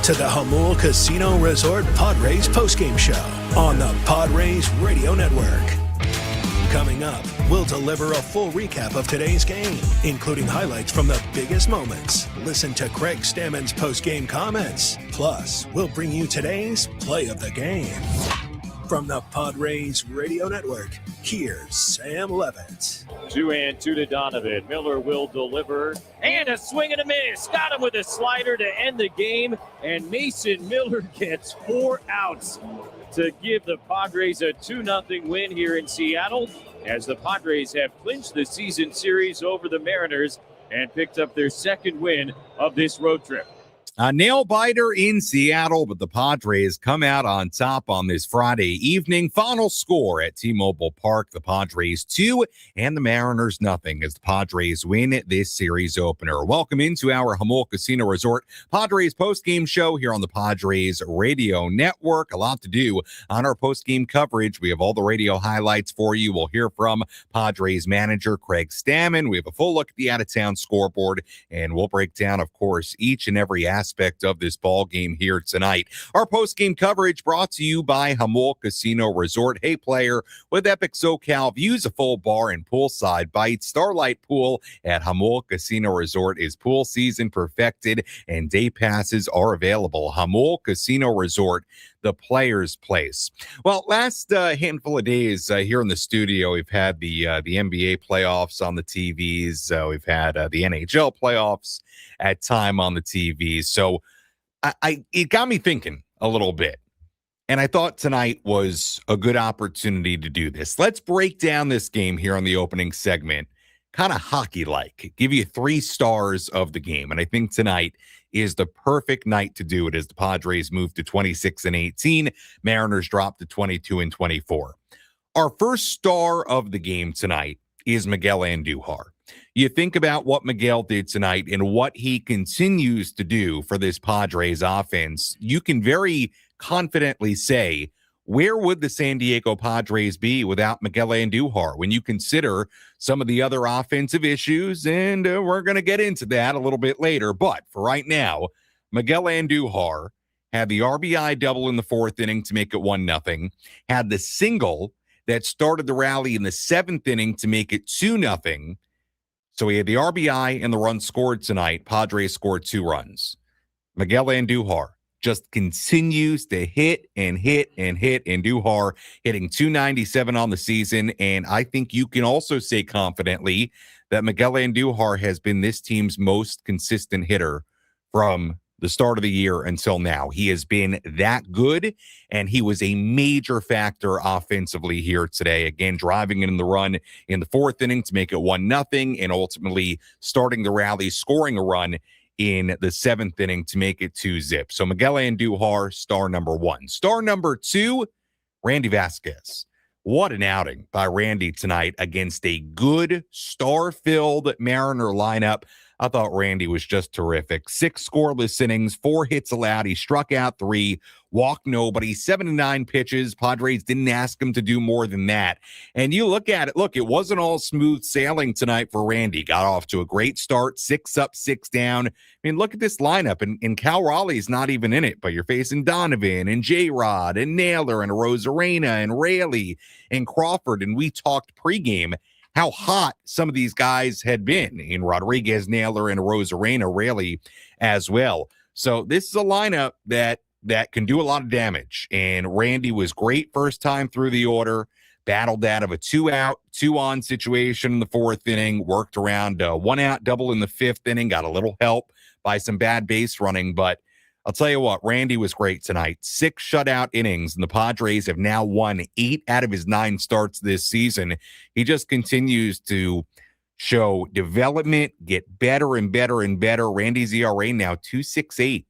to the Jamul Casino Resort Padres postgame show on the Padres Radio Network. Coming up, we'll deliver a full recap of today's game, including highlights from the biggest moments. Listen to Craig Stammen's postgame comments. Plus, we'll bring you today's play of the game. From the Padres Radio Network, here's Sam Levitt. 2-2 to Donovan. Miller will deliver. And a swing and a miss. Got him with a slider to end the game. And Mason Miller gets 4 outs to give the Padres a 2-0 win here in Seattle, as the Padres have clinched the season series over the Mariners and picked up their second win of this road trip. A nail-biter in Seattle, but the Padres come out on top on this Friday evening. Final score at T-Mobile Park, the Padres 2 and the Mariners nothing, as the Padres win this series opener. Welcome into our Jamul Casino Resort Padres postgame show here on the Padres Radio Network. A lot to do on our postgame coverage. We have all the radio highlights for you. We'll hear from Padres manager Craig Stammen. We have a full look at the out-of-town scoreboard, and we'll break down, of course, each and every aspect of this ball game here tonight. Our post-game coverage brought to you by Jamul Casino Resort. Hey, player, with epic SoCal views, a full bar and poolside bites, Starlight Pool at Jamul Casino Resort is pool season perfected, and day passes are available. Jamul Casino Resort, the player's place. Well, last handful of days here in the studio, we've had the NBA playoffs on the TVs. We've had the NHL playoffs at time on the TVs. So it got me thinking a little bit. And I thought tonight was a good opportunity to do this. Let's break down this game here on the opening segment, kind of hockey-like. Give you 3 stars of the game. And I think tonight is the perfect night to do it, as the Padres move to 26-18. Mariners drop to 22-24. Our first star of the game tonight is Miguel Andujar. You think about what Miguel did tonight and what he continues to do for this Padres offense, you can very confidently say, where would the San Diego Padres be without Miguel Andujar when you consider some of the other offensive issues? And we're going to get into that a little bit later. But for right now, Miguel Andujar had the RBI double in the 4th inning to make it 1-0, had the single that started the rally in the 7th inning to make it 2-0. So he had the RBI and the run scored tonight. Padres scored 2 runs. Miguel Andujar just continues to hit and hit and hit. Andujar hitting .297 on the season. And I think you can also say confidently that Miguel Andujar has been this team's most consistent hitter from the start of the year until now. He has been that good, and he was a major factor offensively here today. Again, driving in the run in the 4th inning to make it 1-0, and ultimately starting the rally, scoring a run in the 7th inning to make it 2-0. So Miguel Andujar, star number 1. Star number 2, Randy Vasquez. What an outing by Randy tonight against a good, star-filled Mariner lineup. I thought Randy was just terrific. 6 scoreless innings, 4 hits allowed. He struck out 3, walked nobody, 7 to 9 pitches. Padres didn't ask him to do more than that. And you look at it, it wasn't all smooth sailing tonight for Randy. Got off to a great start, 6 up, 6 down. I mean, look at this lineup, and Cal Raleigh's not even in it, but you're facing Donovan and J-Rod and Naylor and Rosarena and Raley and Crawford. And we talked pregame how hot some of these guys had been in Rodriguez, Naylor, and Rosarena, Raley as well. So this is a lineup that can do a lot of damage. And Randy was great first time through the order, battled out of a 2-out, 2-on situation in the 4th inning, worked around a 1-out double in the 5th inning, got a little help by some bad base running, but I'll tell you what, Randy was great tonight. 6 shutout innings, and the Padres have now won 8 out of his 9 starts this season. He just continues to show development, get better and better and better. Randy's ERA now 2.68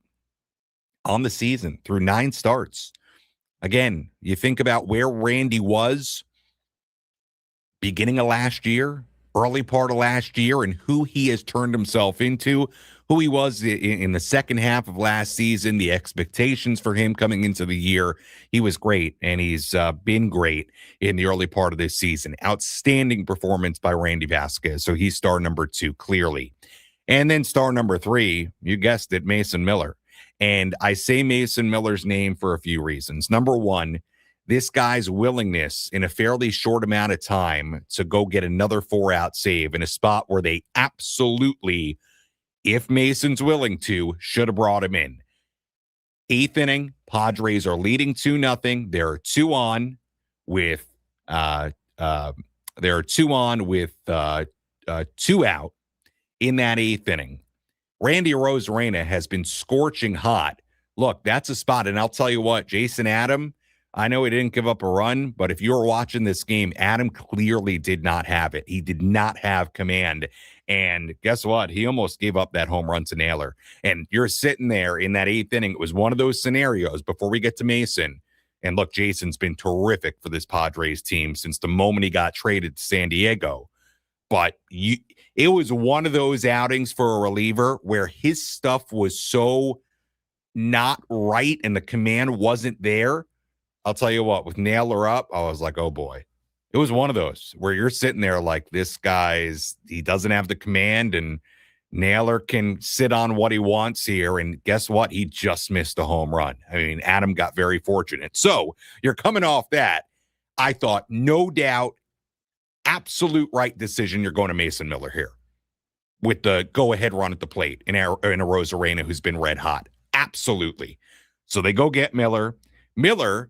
on the season through 9 starts. Again, you think about where Randy was beginning of last year, early part of last year, and who he has turned himself into, who he was in the second half of last season, the expectations for him coming into the year. He was great, and he's been great in the early part of this season. Outstanding performance by Randy Vasquez. So he's star number 2, clearly. And then star number 3, you guessed it, Mason Miller. And I say Mason Miller's name for a few reasons. Number one, this guy's willingness in a fairly short amount of time to go get another 4-out save in a spot where they absolutely, if Mason's willing to, should have brought him in. 8th inning, Padres are leading 2-0. There are 2 on with 2 out in that 8th inning. Randy Arozarena has been scorching hot. Look, that's a spot, and I'll tell you what, Jason Adam, I know he didn't give up a run, but if you were watching this game, Adam clearly did not have it. He did not have command. And guess what? He almost gave up that home run to Naylor. And you're sitting there in that 8th inning. It was one of those scenarios before we get to Mason. And look, Jason's been terrific for this Padres team since the moment he got traded to San Diego. But it was one of those outings for a reliever where his stuff was so not right and the command wasn't there. I'll tell you what, with Naylor up, I was like, oh boy. It was one of those where you're sitting there like, this he doesn't have the command, and Naylor can sit on what he wants here. And guess what? He just missed a home run. I mean, Adam got very fortunate. So you're coming off that. I thought, no doubt, absolute right decision. You're going to Mason Miller here with the go-ahead run at the plate in a Arozarena who's been red hot. Absolutely. So they go get Miller. Miller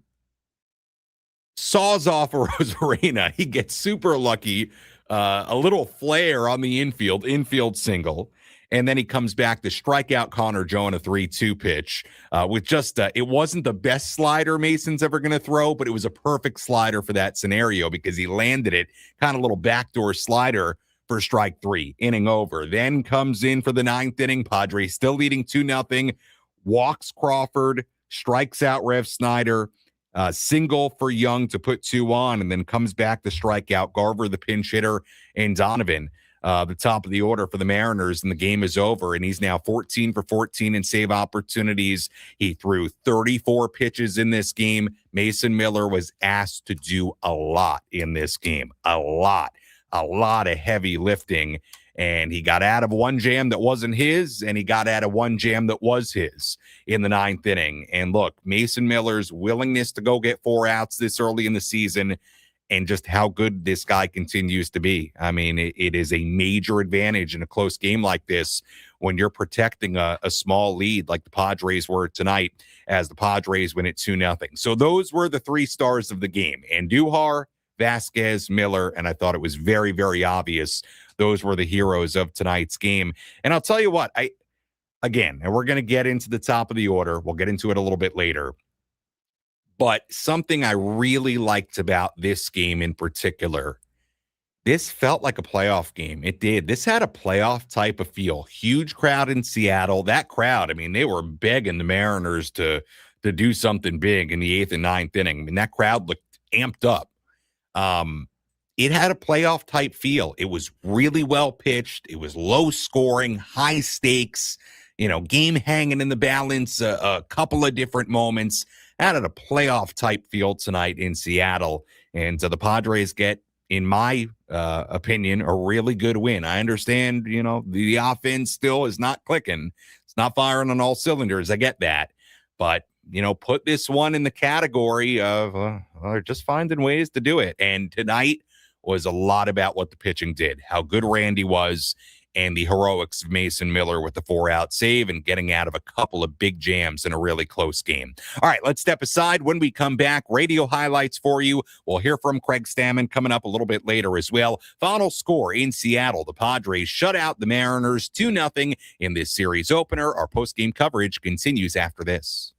saws off Arozarena. He gets super lucky. A little flare on the infield single. And then he comes back to strike out Connor Joe on a 3-2 pitch with just it wasn't the best slider Mason's ever going to throw, but it was a perfect slider for that scenario because he landed it, kind of little backdoor slider for strike 3, inning over. Then comes in for the 9th inning. Padres still leading 2-0. Walks Crawford, strikes out Rev Snyder. Single for Young to put 2 on, and then comes back to strike out Garver, the pinch hitter, and Donovan, the top of the order for the Mariners, and the game is over, and he's now 14 for 14 in save opportunities. He threw 34 pitches in this game. Mason Miller was asked to do a lot in this game, a lot of heavy lifting, and he got out of one jam that wasn't his, and he got out of one jam that was his in the 9th inning. And look, Mason Miller's willingness to go get 4 outs this early in the season and just how good this guy continues to be. I mean, it is a major advantage in a close game like this when you're protecting a small lead like the Padres were tonight as the Padres win it 2-0. So those were the 3 stars of the game. Andujar, Vasquez, Miller, and I thought it was very, very obvious those were the heroes of tonight's game. And I'll tell you what, and we're going to get into the top of the order. We'll get into it a little bit later. But something I really liked about this game in particular, this felt like a playoff game. It did. This had a playoff type of feel. Huge crowd in Seattle. That crowd, I mean, they were begging the Mariners to do something big in the 8th and 9th inning. I mean, that crowd looked amped up. It had a playoff type feel. It was really well pitched. It was low scoring, high stakes, game hanging in the balance, a couple of different moments. Had a playoff type feel tonight in Seattle. And the Padres get, in my opinion, a really good win. I understand, the offense still is not clicking. It's not firing on all cylinders. I get that. But, put this one in the category of just finding ways to do it. And tonight was a lot about what the pitching did, how good Randy was, and the heroics of Mason Miller with the 4-out save and getting out of a couple of big jams in a really close game. All right, let's step aside. When we come back, radio highlights for you. We'll hear from Craig Stammen coming up a little bit later as well. Final score in Seattle. The Padres shut out the Mariners 2-0 in this series opener. Our post-game coverage continues after this.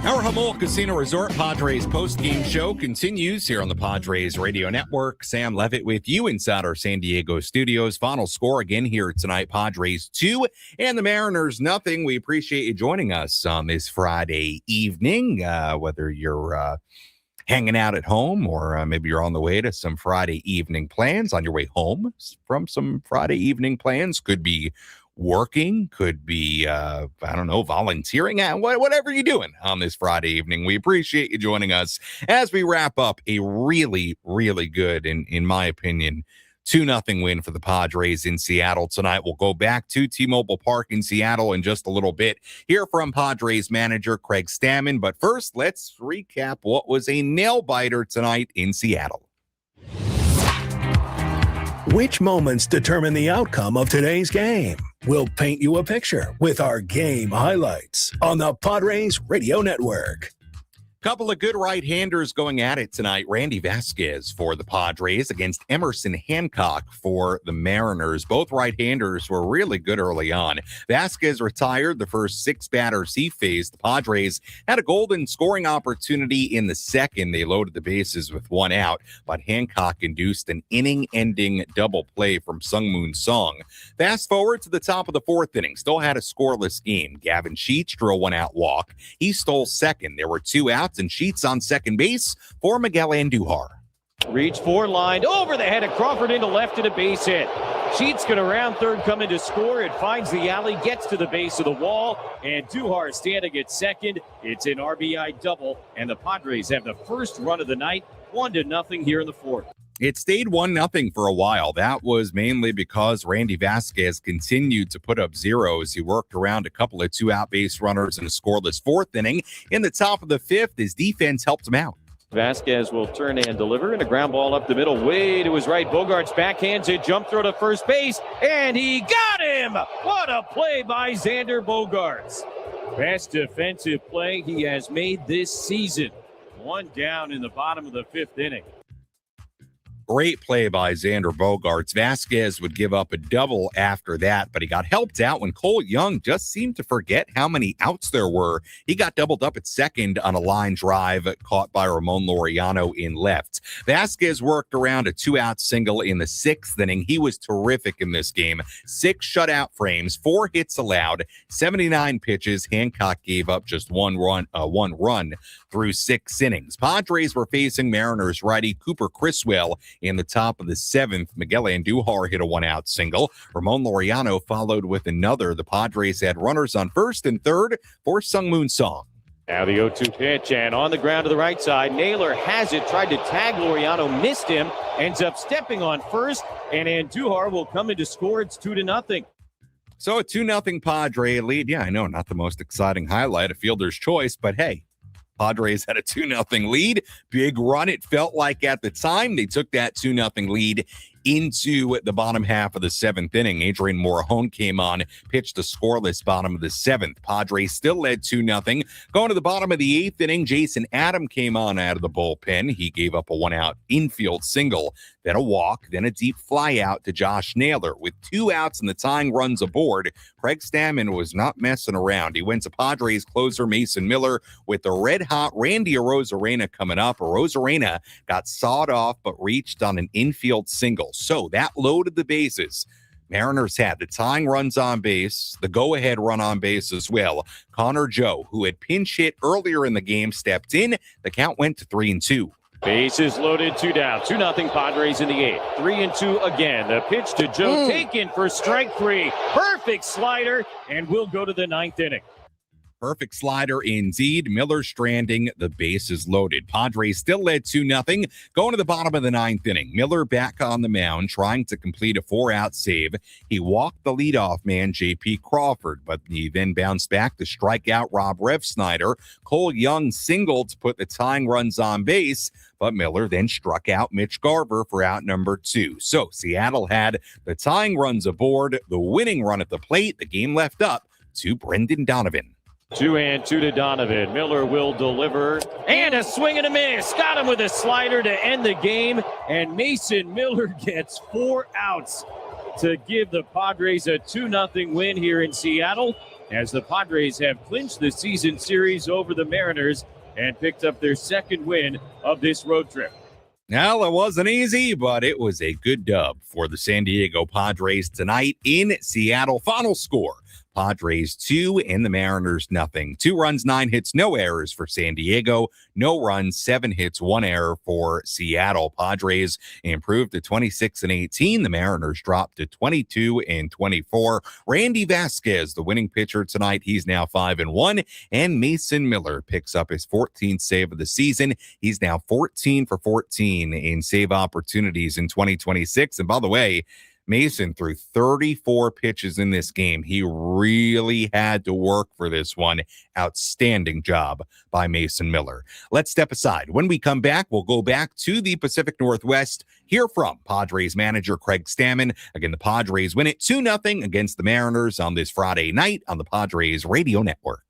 Our Jamul Casino Resort Padres postgame show continues here on the Padres Radio Network. Sam Levitt with you inside our San Diego studios. Final score again here tonight, Padres 2 and the Mariners nothing. We appreciate you joining us on this Friday evening, whether you're hanging out at home or maybe you're on the way to some Friday evening plans, on your way home from some Friday evening plans. Could be working, could be, volunteering, whatever you're doing on this Friday evening. We appreciate you joining us as we wrap up a really, really good, in my opinion, 2-0 win for the Padres in Seattle tonight. We'll go back to T-Mobile Park in Seattle in just a little bit. Hear from Padres manager Craig Stammen. But first, let's recap what was a nail-biter tonight in Seattle. Which moments determine the outcome of today's game? We'll paint you a picture with our game highlights on the Padres Radio Network. Couple of good right-handers going at it tonight. Randy Vasquez for the Padres against Emerson Hancock for the Mariners. Both right-handers were really good early on. Vasquez retired the first 6 batters he faced. The Padres had a golden scoring opportunity in the second. They loaded the bases with 1 out, but Hancock induced an inning-ending double play from Sungmoon Song. Fast forward to the top of the 4th inning. Still had a scoreless game. Gavin Sheets drew a 1-out walk. He stole second. There were 2 outs, and Sheets on second base for Miguel Andujar. Reach for, lined over the head of Crawford into left and a base hit. Sheets going to round third, coming to score. It finds the alley, gets to the base of the wall, and Duhar standing at second. It's an RBI double, and the Padres have the first run of the night, 1-0 here in the 4th. It stayed 1-0 for a while. That was mainly because Randy Vasquez continued to put up zeros. He worked around a couple of 2-out base runners in a scoreless 4th inning. In the top of the 5th, his defense helped him out. Vasquez will turn and deliver, and a ground ball up the middle, way to his right. Bogarts backhands it, jump throw to first base, and he got him! What a play by Xander Bogaerts. Best defensive play he has made this season. 1 down in the bottom of the 5th inning. Great play by Xander Bogaerts. Vasquez would give up a double after that, but he got helped out when Cole Young just seemed to forget how many outs there were. He got doubled up at second on a line drive caught by Ramon Laureano in left. Vasquez worked around a 2-out single in the 6th inning. He was terrific in this game. 6 shutout frames, 4 hits allowed, 79 pitches. Hancock gave up just one run through 6 innings. Padres were facing Mariners righty Cooper Criswell in the top of the 7th. Miguel Andujar hit a 1-out single. Ramon Laureano followed with another. The Padres had runners on first and third for Sungmoon Song. Now the 0-2 pitch, and on the ground to the right side. Naylor has it, tried to tag Laureano, missed him, ends up stepping on first, and Andujar will come in to score. It's 2-0. So a 2-0 Padre lead. Yeah, I know, not the most exciting highlight, a fielder's choice, but hey, Padres had a 2-0 lead. Big run, it felt like at the time. They took that 2-0 lead into the bottom half of the 7th inning. Adrian Morejon came on, pitched a scoreless bottom of the 7th. Padres still led 2-0. Going to the bottom of the 8th inning, Jason Adam came on out of the bullpen. He gave up a 1-out infield single, then a walk, then a deep fly out to Josh Naylor. With 2 outs and the tying runs aboard, Craig Stammen was not messing around. He went to Padres closer Mason Miller with the red-hot Randy Arozarena coming up. Arozarena got sawed off but reached on an infield single. So that loaded the bases. Mariners had the tying runs on base, the go-ahead run on base as well. Connor Joe, who had pinch hit earlier in the game, stepped in. The count went to 3-2. Bases loaded, 2 down. 2-0 Padres in the 8th. 3-2 again. The pitch to Joe taken for strike 3. Perfect slider, and we'll go to the 9th inning. Perfect slider indeed. Miller stranding, the bases loaded. Padres still led 2-0. Going to the bottom of the 9th inning. Miller back on the mound, trying to complete a 4-out save. He walked the leadoff man, J.P. Crawford, but he then bounced back to strike out Rob Refsnyder. Cole Young singled to put the tying runs on base, but Miller then struck out Mitch Garver for out number 2. So Seattle had the tying runs aboard, the winning run at the plate. The game left up to Brendan Donovan. 2-2 to Donovan. Miller will deliver, and a swing and a miss. Got him with a slider to end the game, and Mason Miller gets 4 outs to give the Padres a 2-0 win here in Seattle. as the Padres have clinched the season series over the Mariners and picked up their second win of this road trip. Well, it wasn't easy, but it was a good dub for the San Diego Padres tonight in Seattle. Final score, Padres 2 and the Mariners nothing. 2 runs, 9 hits, no errors for San Diego. No runs, 7 hits, 1 error for Seattle. Padres improved to 26-18. The Mariners dropped to 22-24. Randy Vasquez, the winning pitcher tonight, he's now 5-1. And Mason Miller picks up his 14th save of the season. He's now 14 for 14 in save opportunities in 2026. And by the way, Mason threw 34 pitches in this game. He really had to work for this one. Outstanding job by Mason Miller. Let's step aside. When we come back, we'll go back to the Pacific Northwest, hear from Padres manager Craig Stammen. Again, the Padres win it 2-0 against the Mariners on this Friday night on the Padres Radio Network.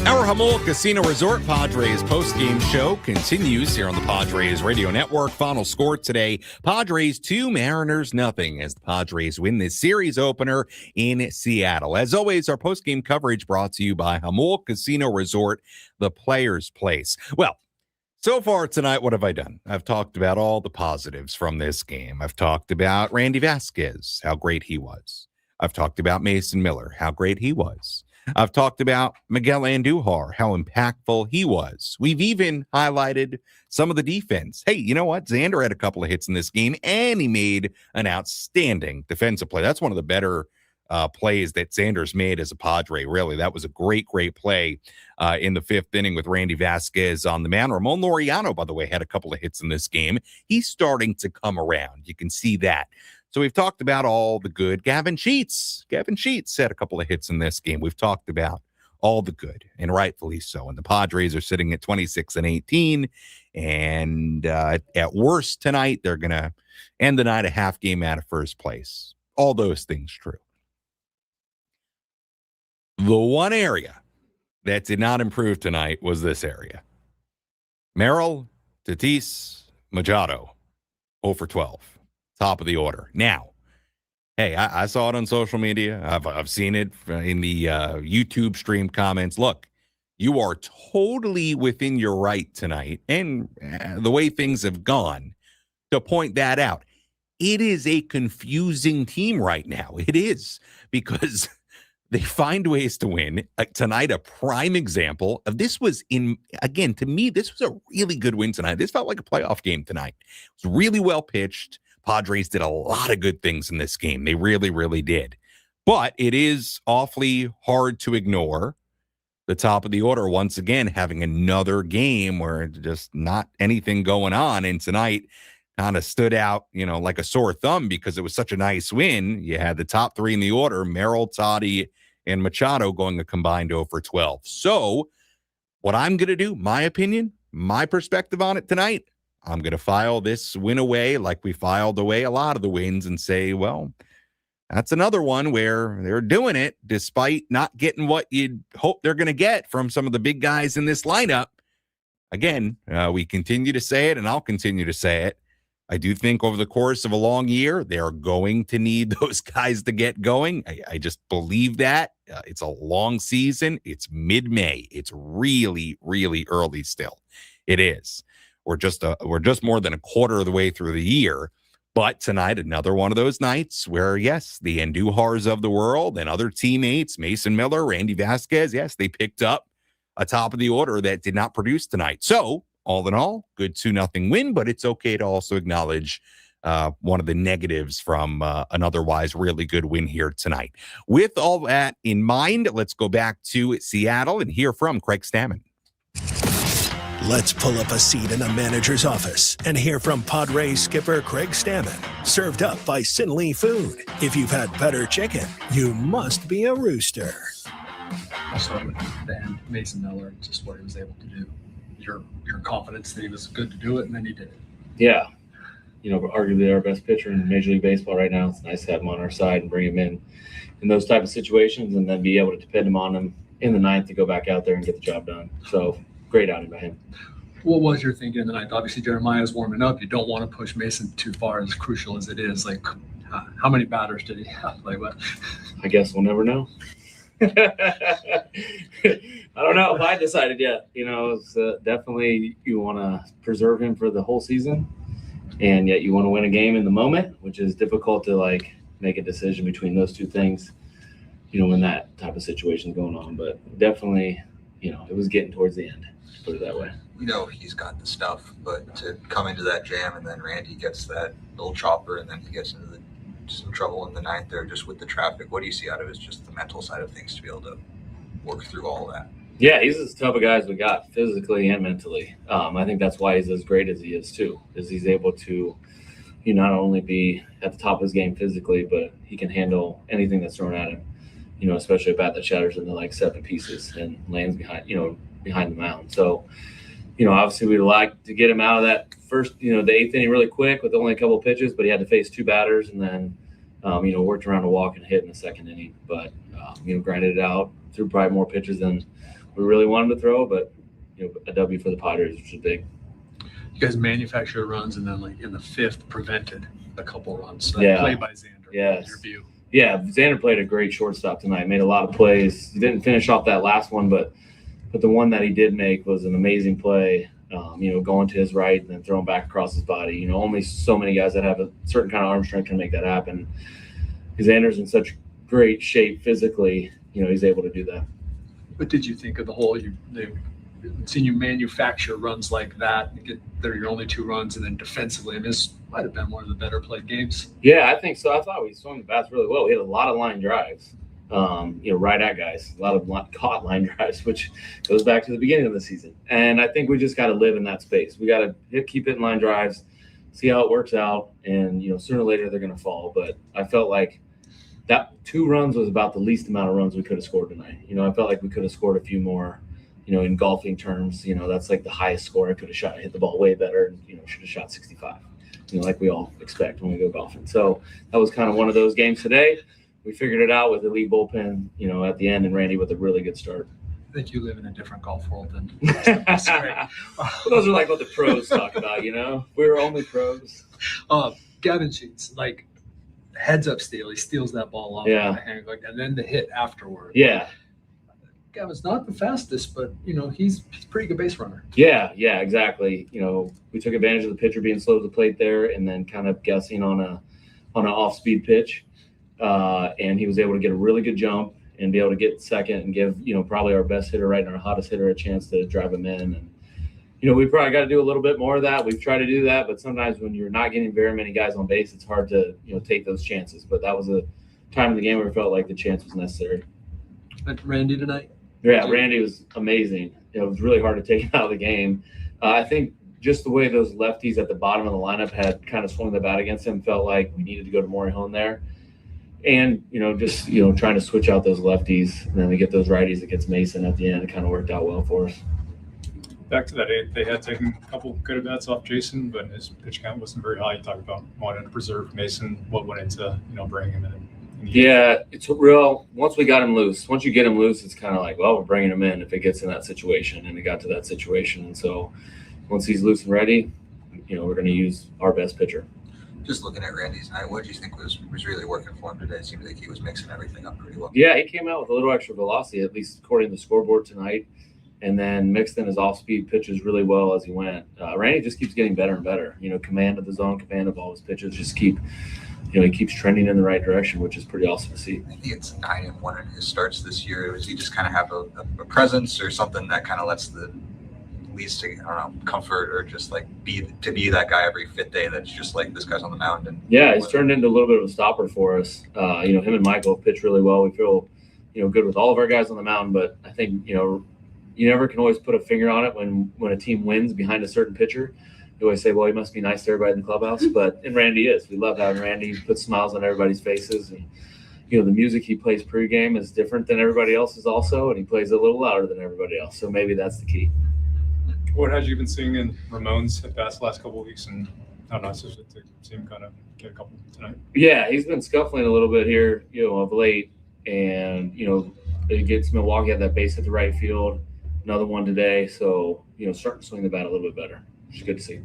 Our Jamul Casino Resort Padres postgame show continues here on the Padres Radio Network. Final score today, Padres 2, Mariners nothing, as the Padres win this series opener in Seattle. As always, our postgame coverage brought to you by Jamul Casino Resort, the Players' Place. Well, so far tonight, what have I done? I've talked about all the positives from this game. I've talked about Randy Vasquez, how great he was. I've talked about Mason Miller, how great he was. I've talked about Miguel Andujar, how impactful he was. We've even highlighted some of the defense. Hey, you know what? Xander had a couple of hits in this game, and he made an outstanding defensive play. That's one of the better plays that Xander's made as a Padre, really. That was a great, great play in the fifth inning with Randy Vasquez on the mound. Ramon Laureano, by the way, had a couple of hits in this game. He's starting to come around. You can see that. So we've talked about all the good. Gavin Sheets had a couple of hits in this game. We've talked about all the good, and rightfully so. And the Padres are sitting at 26-18, and at worst tonight, they're going to end the night a half game out of first place. All those things true. The one area that did not improve tonight was this area. Merrill, Tatis, Machado, 0 for 12, top of the order. Now, hey, I saw it on social media. I've seen it in the YouTube stream comments. Look, you are totally within your right tonight, and the way things have gone, to point that out. It is a confusing team right now. It is, because they find ways to win. Tonight, a prime example of this was again, to me, this was a really good win tonight. This felt like a playoff game tonight. It was really well pitched. Padres did a lot of good things in this game. They really, really did. But it is awfully hard to ignore the top of the order once again having another game where just not anything going on. And tonight kind of stood out, like a sore thumb because it was such a nice win. You had the top three in the order, Merrill, Toddy, and Machado going a combined 0 for 12. So what I'm going to do, my opinion, my perspective on it tonight, I'm going to file this win away like we filed away a lot of the wins and say, well, that's another one where they're doing it despite not getting what you'd hope they're going to get from some of the big guys in this lineup. Again, we continue to say it, and I'll continue to say it. I do think over the course of a long year, they are going to need those guys to get going. I just believe that. It's a long season. It's mid-May. It's really, really early still. It is. We're just more than a quarter of the way through the year. But tonight, another one of those nights where, yes, the Andújars of the world and other teammates, Mason Miller, Randy Vasquez, yes, they picked up a top of the order that did not produce tonight. So, all in all, good 2-0 win, but it's okay to also acknowledge one of the negatives from an otherwise really good win here tonight. With all that in mind, let's go back to Seattle and hear from Craig Stammen. Let's pull up a seat in the manager's office and hear from Padres skipper Craig Stammen. Served up by Sinley Food. If you've had better chicken, you must be a rooster. I'll start with the end, Mason Miller, just what he was able to do. Your confidence that he was good to do it, and then he did it. Yeah. Arguably our best pitcher in Major League Baseball right now. It's nice to have him on our side and bring him in those type of situations and then be able to depend on him in the ninth to go back out there and get the job done. So great outing by him. What was your thinking in the ninth? Obviously, Jeremiah's warming up. You don't want to push Mason too far, as crucial as it is. Like, how many batters did he have? Like, what? I guess we'll never know. I don't know if I decided yet. It's definitely you want to preserve him for the whole season, and yet you want to win a game in the moment, which is difficult to make a decision between those two things. When that type of situation is going on, but definitely, it was getting towards the end. Put it that way. He's got the stuff, but to come into that jam and then Randy gets that little chopper and then he gets into some trouble in the ninth there just with the traffic. What do you see out of his just the mental side of things to be able to work through all of that? Yeah, he's as tough a guy as we got physically and mentally. I think that's why he's as great as he is too, is he's able to not only be at the top of his game physically, but he can handle anything that's thrown at him, especially a bat that shatters into 7 pieces and lands behind the mound. So, obviously we'd like to get him out of that first, the 8th inning really quick with only a couple of pitches, but he had to face 2 batters and then, worked around a walk and hit in the 2nd inning. But, grinded it out, threw probably more pitches than we really wanted to throw, but, a W for the Padres, which is big. You guys manufactured runs and then in the 5th prevented a couple runs. So yeah. Play by Xander. Yes. Your view. Yeah, Xander played a great shortstop tonight, made a lot of plays. He didn't finish off that last one, but the one that he did make was an amazing play, going to his right and then throwing back across his body. Only so many guys that have a certain kind of arm strength can make that happen. Xander's in such great shape physically, he's able to do that. What did you think of the whole they've seen you manufacture runs like that? They're your only 2 runs, and then defensively, and this might have been one of the better played games. Yeah, I think so. I thought we swung the bats really well. We had a lot of line drives. Right at guys, a lot of caught line drives, which goes back to the beginning of the season. And I think we just got to live in that space. We got to keep hitting line drives, see how it works out. And, sooner or later they're going to fall. But I felt like that 2 runs was about the least amount of runs we could have scored tonight. I felt like we could have scored a few more, in golfing terms. That's like the highest score I could have shot. I hit the ball way better and, should have shot 65, like we all expect when we go golfing. So that was kind of one of those games today. We figured it out with the elite bullpen, at the end, and Randy with a really good start. I think you live in a different golf world than the rest of us, right? Those are like what the pros talk about, We're only pros. Gavin Sheets, like heads up steal. He steals that ball off the hand, and then the hit afterward. Yeah. Gavin's not the fastest, but he's a pretty good base runner. Yeah, exactly. We took advantage of the pitcher being slow to the plate there, and then kind of guessing on an off-speed pitch, and he was able to get a really good jump and be able to get second and give probably our best hitter right and our hottest hitter a chance to drive him in. And we probably got to do a little bit more of that. We've tried to do that, but sometimes when you're not getting very many guys on base, it's hard to take those chances. But that was a time in the game where it felt like the chance was necessary. But Randy tonight. Yeah, Randy was amazing. It was really hard to take him out of the game. I think just the way those lefties at the bottom of the lineup had kind of swung the bat against him, felt like we needed to go to Morihone there. And, just trying to switch out those lefties, and then we get those righties against Mason at the end. It kind of worked out well for us. Back to that, they had taken a couple good at bats off Jason, but his pitch count wasn't very high. You talked about wanting to preserve Mason. What went into, bringing him in? Yeah, it's real. Once we got him loose, once you get him loose, it's kind of like, well, we're bringing him in if it gets in that situation, and it got to that situation. And so once he's loose and ready, we're going to use our best pitcher. Just looking at Randy's night, what do you think was really working for him today? It seemed like he was mixing everything up pretty well. Yeah, he came out with a little extra velocity, at least according to the scoreboard tonight, and then mixed in his off-speed pitches really well as he went. Randy just keeps getting better and better. Command of the zone, command of all his pitches just keep – he keeps trending in the right direction, which is pretty awesome to see. I think it's 9-1 in his starts this year. Does he just kind of have a presence or something that kind of lets the least, comfort or just like be that guy every 5th day that's just like this guy's on the mound? And yeah, he's turned into a little bit of a stopper for us. Him and Michael pitch really well. We feel, good with all of our guys on the mound, but I think, you never can always put a finger on it when a team wins behind a certain pitcher. You always say, well, he must be nice to everybody in the clubhouse, and Randy is. We love having Randy. He puts smiles on everybody's faces, and the music he plays pregame is different than everybody else's also, and he plays a little louder than everybody else. So maybe that's the key. What have you been seeing in Ramon's at bats the last couple of weeks, and how nice is it to see him kind of get a couple tonight? Yeah, he's been scuffling a little bit here, of late, and it gets Milwaukee at that base at the right field. Another one today, so starting to swing the bat a little bit better. Which is good to see.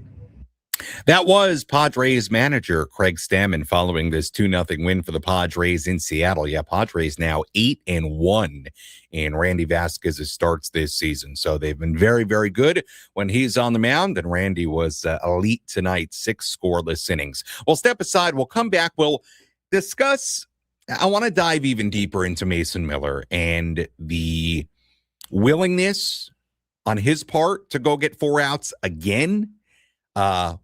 That was Padres manager Craig Stammen following this 2-0 win for the Padres in Seattle. Yeah, Padres now 8-1 in Randy Vasquez's starts this season. So they've been very, very good when he's on the mound, and Randy was elite tonight, 6 scoreless innings. We'll step aside. We'll come back. We'll discuss. I want to dive even deeper into Mason Miller and the willingness on his part to go get 4 outs again. Why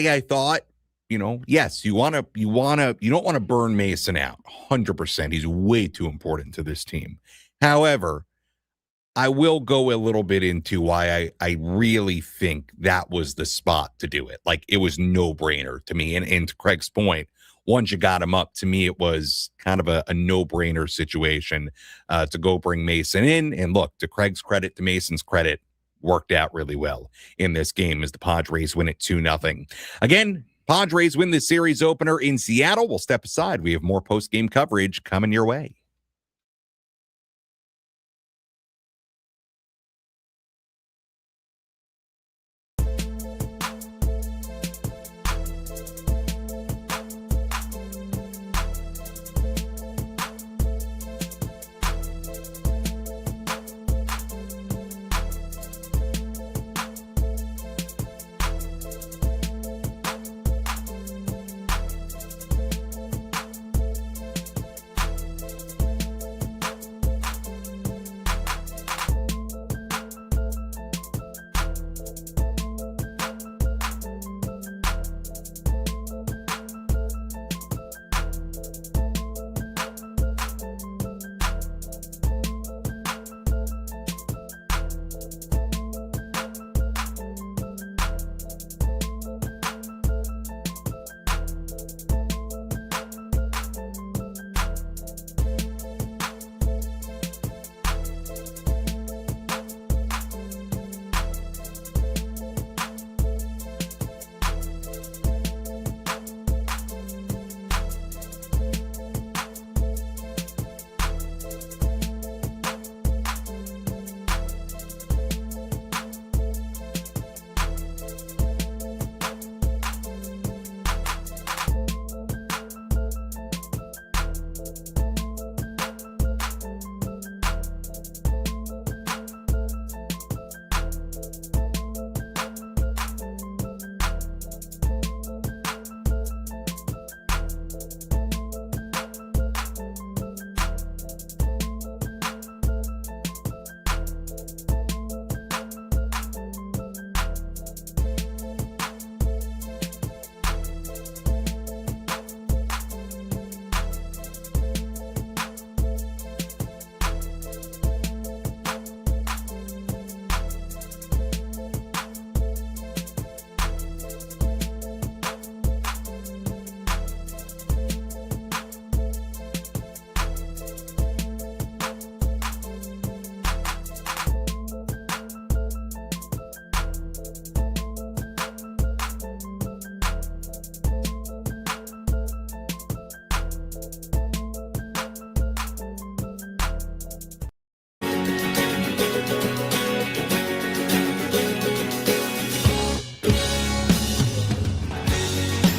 I thought, yes, you don't want to burn Mason out 100%. He's way too important to this team. However, I will go a little bit into why I really think that was the spot to do it. Like, it was no brainer to me. And to Craig's point, once you got him up, to me, it was kind of a no-brainer situation to go bring Mason in. And look, to Craig's credit, to Mason's credit, worked out really well in this game as the Padres win it 2-0. Again, Padres win the series opener in Seattle. We'll step aside. We have more post-game coverage coming your way.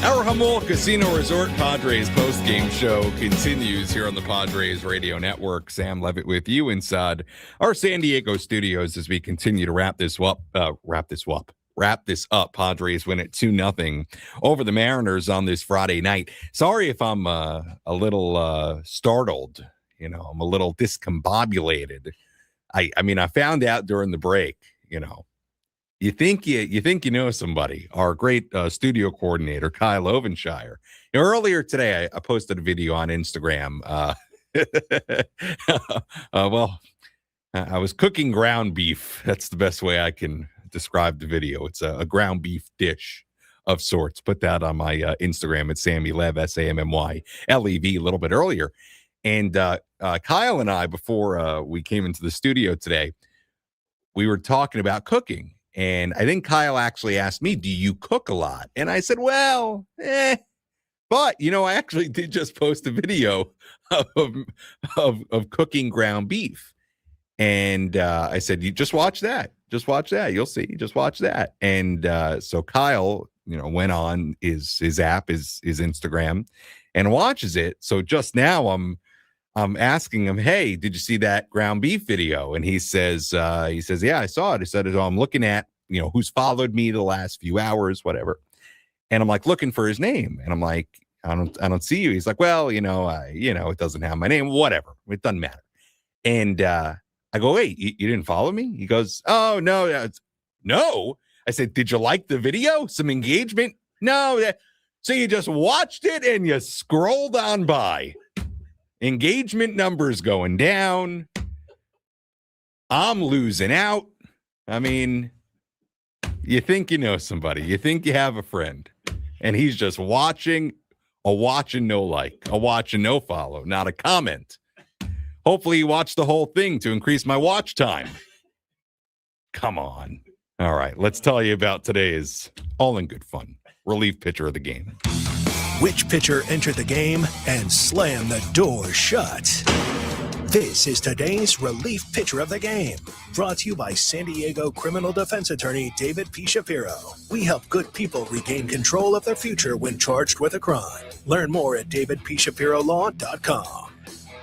Our Jamul Casino Resort Padres postgame show continues here on the Padres Radio Network. Sam Levitt with you inside our San Diego studios as we continue to wrap this up. Padres win it 2-0 over the Mariners on this Friday night. Sorry if I'm a little startled. I'm a little discombobulated. I mean, I found out during the break. You think you know somebody. Our great studio coordinator, Kyle Ovenshire. Earlier today, I posted a video on Instagram. I was cooking ground beef. That's the best way I can describe the video. It's a ground beef dish of sorts. Put that on my Instagram at Sammy Lev, SAMMYLEV, a little bit earlier. And Kyle and I, before we came into the studio today, we were talking about cooking. And I think Kyle actually asked me, do you cook a lot? And I said, well, But, I actually did just post a video of cooking ground beef. And I said, you just watch that. Just watch that. You'll see. Just watch that. And so Kyle, went on his app, his Instagram, and watches it. So just now I'm asking him, hey, did you see that ground beef video? And he says, yeah, I saw it. He said, I'm looking at, who's followed me the last few hours, whatever. And I'm like, looking for his name. And I'm like, I don't see you. He's like, well, it doesn't have my name, whatever. It doesn't matter. And I go, wait, you didn't follow me? He goes, oh, no. No. I said, did you like the video? Some engagement? No. So you just watched it and you scrolled on by. Engagement numbers going down. I'm losing out. I mean, you think you know somebody. You think you have a friend. And he's just watching, a watch and no like, a watch and no follow, not a comment. Hopefully you watched the whole thing to increase my watch time. Come on. All right, let's tell you about today's all in good fun relief pitcher of the game. Which pitcher entered the game and slammed the door shut? This is today's relief pitcher of the game, brought to you by San Diego criminal defense attorney David P. Shapiro. We help good people regain control of their future when charged with a crime. Learn more at davidpshapirolaw.com.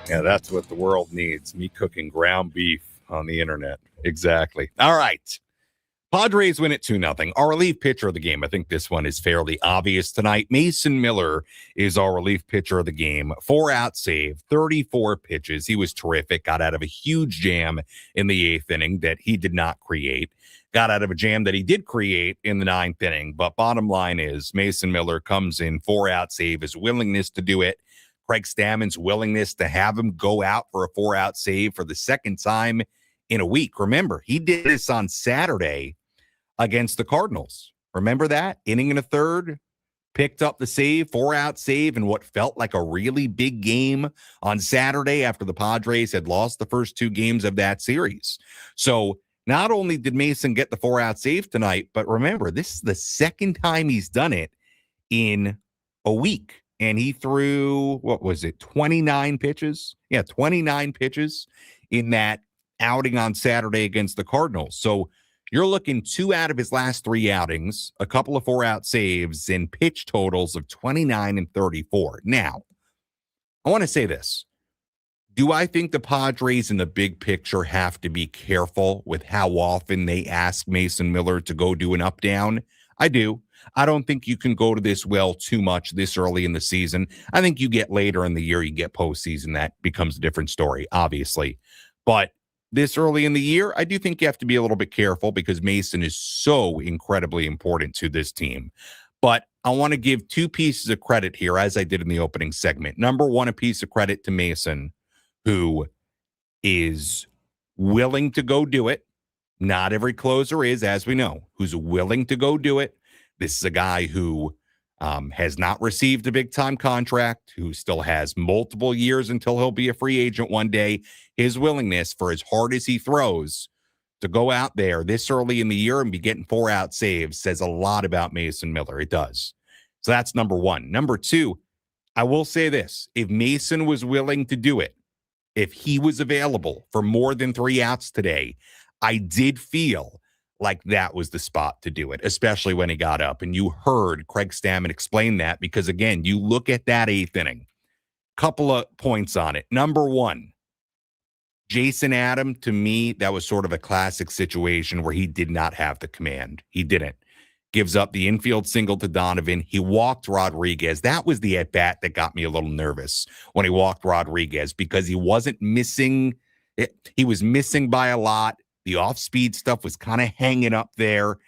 Yeah, that's what the world needs. Me cooking ground beef on the internet. Exactly. All right. Padres win it 2-0. Our relief pitcher of the game, I think this one is fairly obvious tonight. Mason Miller is our relief pitcher of the game. 4-out save, 34 pitches. He was terrific. Got out of a huge jam in the 8th inning that he did not create. Got out of a jam that he did create in the 9th inning. But bottom line is Mason Miller comes in, 4-out save, his willingness to do it. Craig Stammen's willingness to have him go out for a 4-out save for the second time in a week. Remember, he did this on Saturday against the Cardinals. Remember that? Inning and a third, picked up the save, 4-out save in what felt like a really big game on Saturday after the Padres had lost the first 2 games of that series. So not only did Mason get the 4-out save tonight, but remember, this is the second time he's done it in a week. And he threw, 29 pitches? Yeah, 29 pitches in that outing on Saturday against the Cardinals. So you're looking 2 out of his last 3 outings, a couple of 4-out saves, and pitch totals of 29 and 34. Now, I want to say this. Do I think the Padres in the big picture have to be careful with how often they ask Mason Miller to go do an up-down? I do. I don't think you can go to this well too much this early in the season. I think you get later in the year, you get postseason, that becomes a different story, obviously. But this early in the year, I do think you have to be a little bit careful because Mason is so incredibly important to this team. But I want to give 2 pieces of credit here, as I did in the opening segment. Number one, a piece of credit to Mason, who is willing to go do it. Not every closer is, as we know, who's willing to go do it. This is a guy who has not received a big-time contract, who still has multiple years until he'll be a free agent one day. His willingness, for as hard as he throws, to go out there this early in the year and be getting 4-out saves says a lot about Mason Miller. It does. So that's number one. Number two, I will say this. If Mason was willing to do it, if he was available for more than 3 outs today, I did feel like that was the spot to do it, especially when he got up. And you heard Craig Stammen explain that because, again, you look at that 8th inning, couple of points on it. Number one, Jason Adam, to me, that was sort of a classic situation where he did not have the command. He didn't. Gives up the infield single to Donovan. He walked Rodriguez. That was the at-bat that got me a little nervous when he walked Rodriguez because he wasn't missing. He was missing by a lot. The off-speed stuff was kind of hanging up there.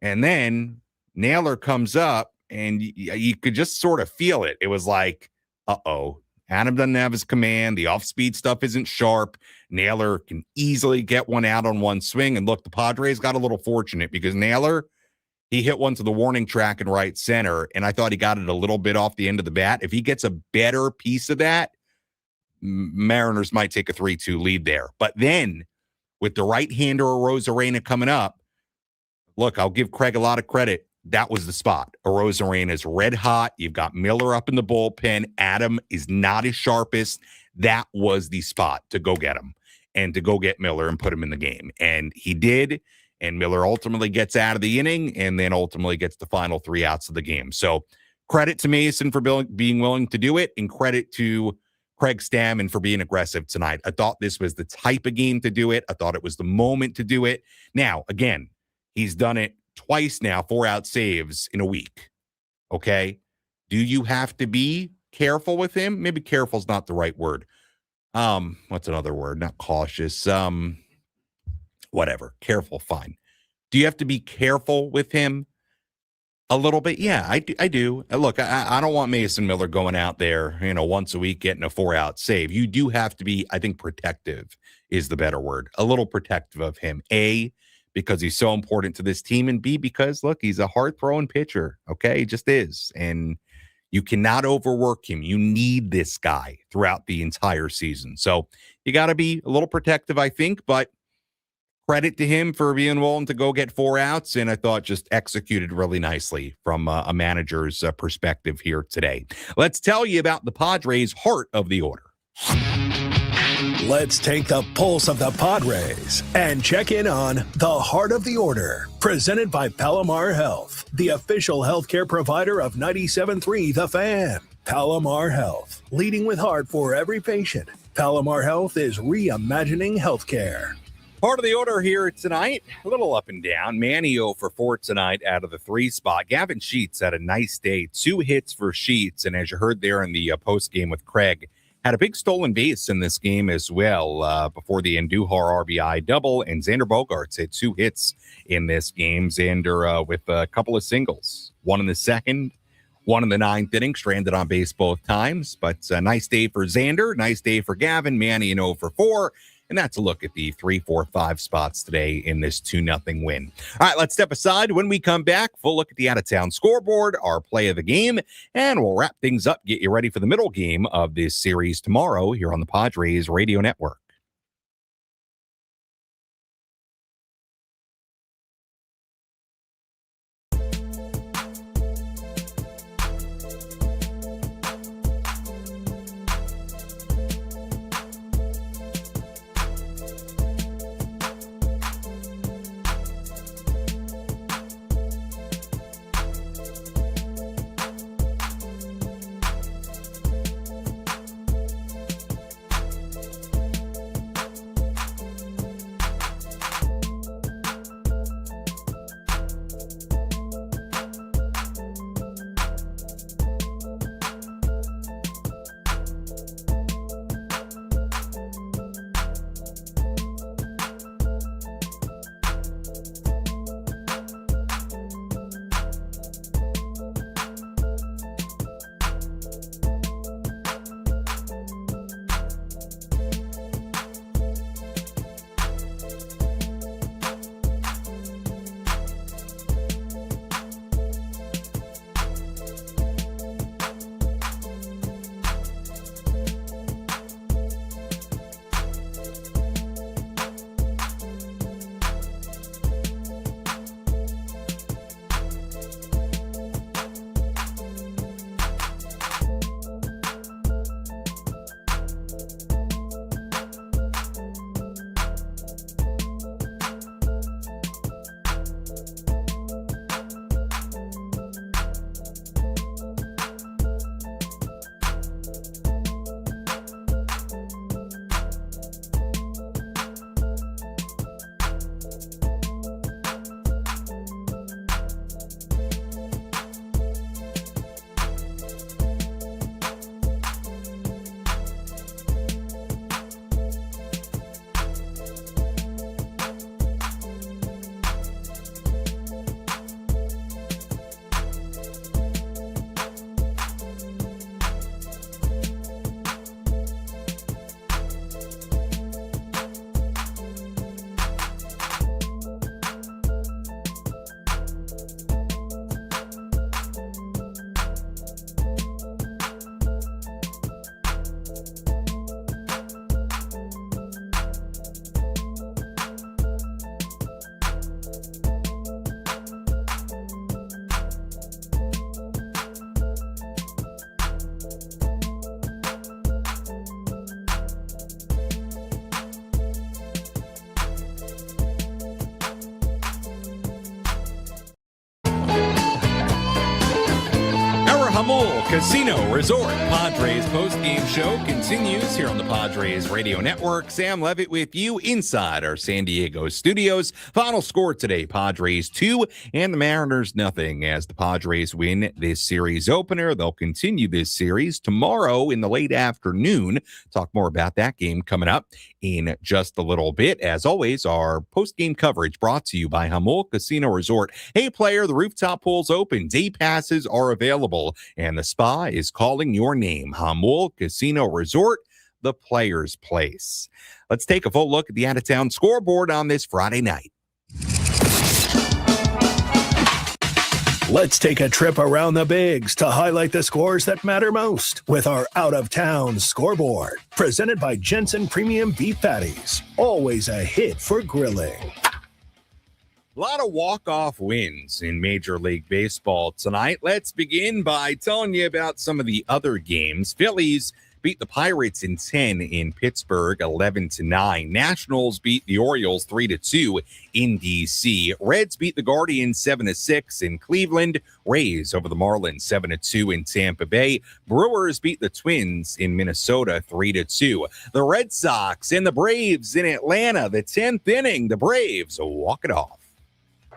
And then Naylor comes up, and you could just sort of feel it. It was like, uh-oh. Adam doesn't have his command. The off-speed stuff isn't sharp. Naylor can easily get one out on one swing. And look, the Padres got a little fortunate because Naylor, he hit one to the warning track in right center, and I thought he got it a little bit off the end of the bat. If he gets a better piece of that, Mariners might take a 3-2 lead there. But then, with the right-hander Arozarena coming up, look, I'll give Craig a lot of credit. That was the spot. Arozarena is red hot. You've got Miller up in the bullpen. Adam is not his sharpest. That was the spot to go get him and to go get Miller and put him in the game. And he did. And Miller ultimately gets out of the inning and then ultimately gets the final 3 outs of the game. So credit to Mason for being willing to do it, and credit to Craig Stammen for being aggressive tonight. I thought this was the type of game to do it. I thought it was the moment to do it. Now, again, he's done it twice now, 4-out saves in a week. Okay. Do you have to be careful with him? Maybe careful is not the right word. What's another word? Not cautious. Whatever. Careful. Fine. Do you have to be careful with him a little bit? Yeah, I do. Look, I don't want Mason Miller going out there, once a week getting a 4-out save. You do have to be, I think, protective is the better word. A little protective of him. A, because he's so important to this team, and B, because, look, he's a hard-throwing pitcher, okay? He just is, and you cannot overwork him. You need this guy throughout the entire season. So you got to be a little protective, I think, but credit to him for being willing to go get 4 outs, and I thought just executed really nicely from a manager's perspective here today. Let's tell you about the Padres' heart of the order. Let's take the pulse of the Padres and check in on the Heart of the Order, presented by Palomar Health, the official healthcare provider of 97.3 The Fan. Palomar Health, leading with heart for every patient. Palomar Health is reimagining healthcare. Part of the order here tonight, a little up and down. Manny 0 for 4 tonight out of the 3 spot. Gavin Sheets had a nice day, 2 hits for Sheets, and as you heard there in the post game with Craig, had a big stolen base in this game as well before the Andujar RBI double, and Xander Bogaerts had 2 hits in this game. Xander with a couple of singles, 1 in the 2nd, 1 in the 9th inning, stranded on base both times, but a nice day for Xander, nice day for Gavin. Manny 0 for 4. And that's a look at the 3, 4, 5 spots today in this 2-0 win. All right, let's step aside. When we come back, full look at the out-of-town scoreboard, our play of the game, and we'll wrap things up, get you ready for the middle game of this series tomorrow here on the Padres Radio Network. Jamul Casino Resort. Padres post-game show continues here on the Padres Radio Network. Sam Levitt with you inside our San Diego studios. Final score today, Padres 2 and the Mariners nothing. As the Padres win this series opener, they'll continue this series tomorrow in the late afternoon. Talk more about that game coming up in just a little bit. As always, our post-game coverage brought to you by Jamul Casino Resort. Hey, player, the rooftop pool's open. Day passes are available, and the spa is calling your name. Jamul Casino Resort, the player's place. Let's take a full look at the out-of-town scoreboard on this Friday night. Let's take a trip around the bigs to highlight the scores that matter most with our out-of-town scoreboard. Presented by Jensen Premium Beef Patties. Always a hit for grilling. A lot of walk-off wins in Major League Baseball tonight. Let's begin by telling you about some of the other games. Phillies beat the Pirates in 10 in Pittsburgh, 11-9. Nationals beat the Orioles 3-2 in D.C. Reds beat the Guardians 7-6 in Cleveland. Rays over the Marlins 7-2 in Tampa Bay. Brewers beat the Twins in Minnesota 3-2. The Red Sox and the Braves in Atlanta, the 10th inning. The Braves walk it off.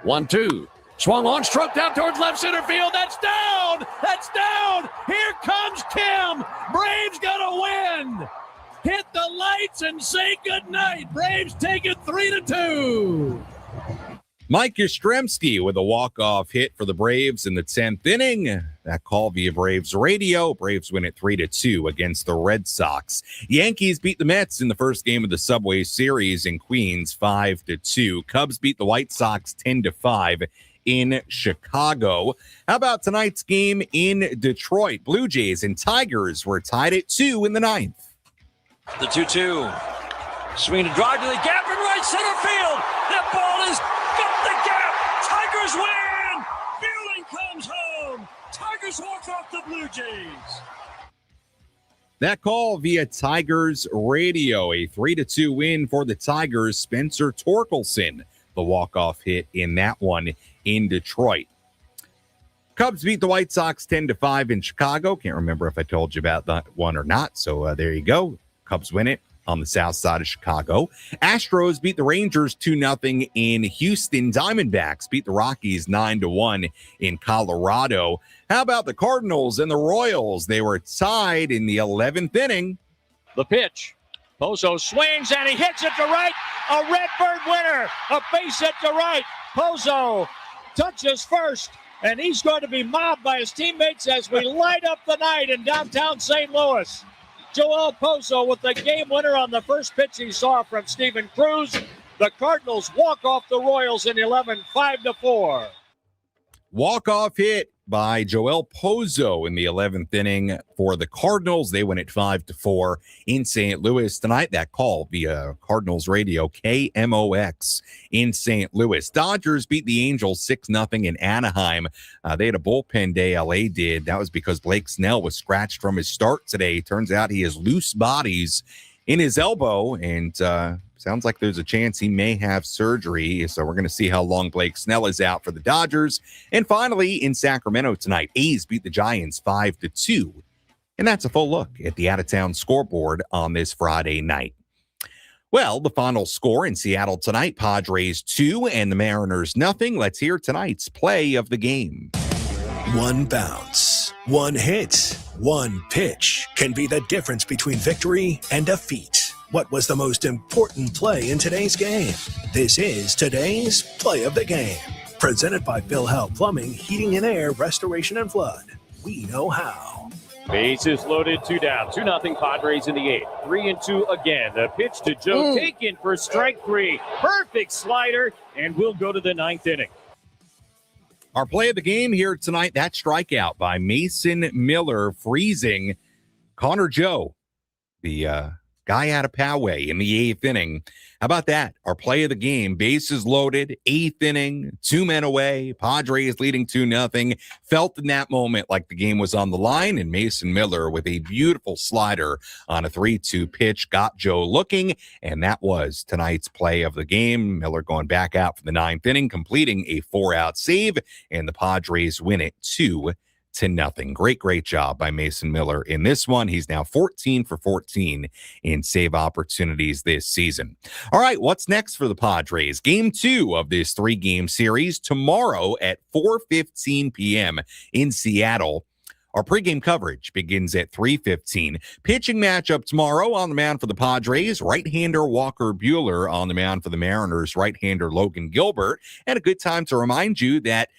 1-2. Swung on, struck down towards left center field. That's down. That's down. Here comes Kim. Braves gonna win. Hit the lights and say goodnight. Braves take it 3-2. Mike Yastrzemski with a walk-off hit for the Braves in the 10th inning. That call via Braves radio. Braves win it 3-2 against the Red Sox. Yankees beat the Mets in the first game of the Subway Series in Queens 5-2. Cubs beat the White Sox 10-5 in Chicago. How about tonight's game in Detroit? Blue Jays and Tigers were tied at 2 in the 9th. The 2-2. Swing to drive to the gap in right center field. That ball is got the gap. Tigers win. Fielding comes home. Tigers walk off the Blue Jays. That call via Tigers radio. A 3-2 win for the Tigers. Spencer Torkelson, the walk-off hit in that one in Detroit. Cubs beat the White Sox 10-5 in Chicago. Can't remember if I told you about that one or not. So there you go. Cubs win it on the south side of Chicago. Astros beat the Rangers 2-0 in Houston. Diamondbacks beat the Rockies 9-1 in Colorado. How about the Cardinals and the Royals? They were tied in the 11th inning. The pitch. Pozo swings and he hits it to right. A Redbird winner. A base hit to right. Pozo touches first, and he's going to be mobbed by his teammates as we light up the night in downtown St. Louis. Joel Pozo with the game winner on the first pitch he saw from Steven Cruz. The Cardinals walk off the Royals in 11, 5-4. Walk-off hit by Joel Pozo in the 11th inning for the Cardinals. They win it 5-4 in St. Louis tonight. That call via Cardinals radio, KMOX in St. Louis. Dodgers beat the Angels 6-0 in Anaheim. They had a bullpen day, LA did. That was because Blake Snell was scratched from his start today. Turns out he has loose bodies in his elbow, and sounds like there's a chance he may have surgery. So we're going to see how long Blake Snell is out for the Dodgers. And finally, in Sacramento tonight, A's beat the Giants 5-2. And that's a full look at the out-of-town scoreboard on this Friday night. Well, the final score in Seattle tonight, Padres 2 and the Mariners nothing. Let's hear tonight's play of the game. One bounce, one hit, one pitch can be the difference between victory and defeat. What was the most important play in today's game? This is today's play of the game. Presented by Phil Hell Plumbing, Heating and Air, Restoration and Flood. We know how. Bases loaded, 2 down, 2-0 Padres in the 8th. 3-2 again. The pitch to Joe taken for strike 3. Perfect slider, and we'll go to the 9th inning. Our play of the game here tonight, that strikeout by Mason Miller freezing Connor Joe, the guy out of Poway in the 8th inning. How about that? Our play of the game, bases loaded, 8th inning, 2 men away, Padres leading 2-0. Felt in that moment like the game was on the line, and Mason Miller with a beautiful slider on a 3-2 pitch got Joe looking, and that was tonight's play of the game. Miller going back out for the 9th inning, completing a 4-out save, and the Padres win it 2-0. Great job by Mason Miller in this one. He's now 14 for 14 in save opportunities this season. All right, what's next for the Padres? Game 2 of this 3-game series tomorrow at 4:15 p.m. in Seattle. Our pregame coverage begins at 3:15. Pitching matchup tomorrow on the mound for the Padres, right-hander Walker Buehler. On the mound for the Mariners, right-hander Logan Gilbert. And a good time to remind you that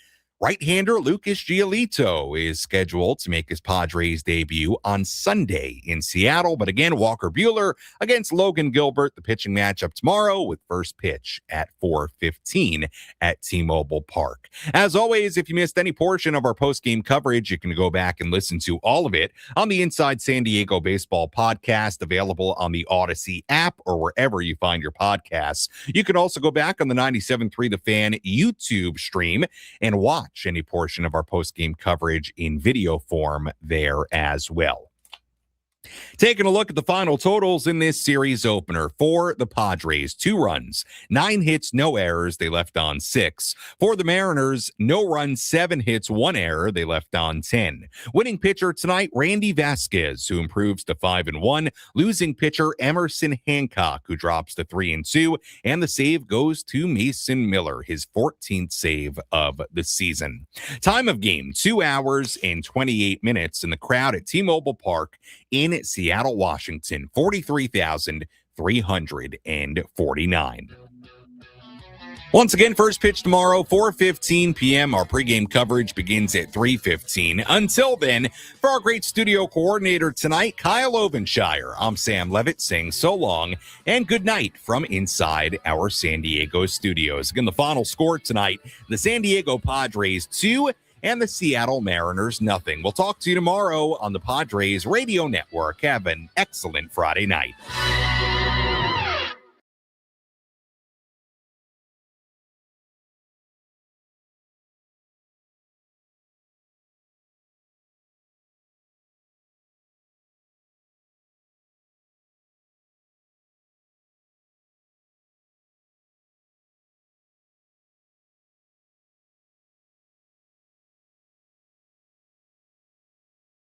right-hander Lucas Giolito is scheduled to make his Padres debut on Sunday in Seattle. But again, Walker Buehler against Logan Gilbert, the pitching matchup tomorrow with first pitch at 4:15 at T-Mobile Park. As always, if you missed any portion of our post-game coverage, you can go back and listen to all of it on the Inside San Diego Baseball podcast, available on the Odyssey app or wherever you find your podcasts. You can also go back on the 97.3 The Fan YouTube stream and watch any portion of our post-game coverage in video form there as well. Taking a look at the final totals in this series opener for the Padres: 2 runs, 9 hits, no errors. They left on 6. For the Mariners, no runs, 7 hits, 1 error. They left on 10. Winning pitcher tonight, Randy Vasquez, who improves to 5-1. Losing pitcher, Emerson Hancock, who drops to 3-2. And the save goes to Mason Miller, his 14th save of the season. Time of game, 2 hours and 28 minutes. And the crowd at T-Mobile Park in Seattle, Washington, 43,349. Once again, first pitch tomorrow, 4:15 p.m. Our pregame coverage begins at 3:15. Until then, for our great studio coordinator tonight, Kyle Ovenshire, I'm Sam Levitt saying so long and good night from inside our San Diego studios. Again, the final score tonight, the San Diego Padres 2 and the Seattle Mariners 0. We'll talk to you tomorrow on the Padres Radio Network. Have an excellent Friday night.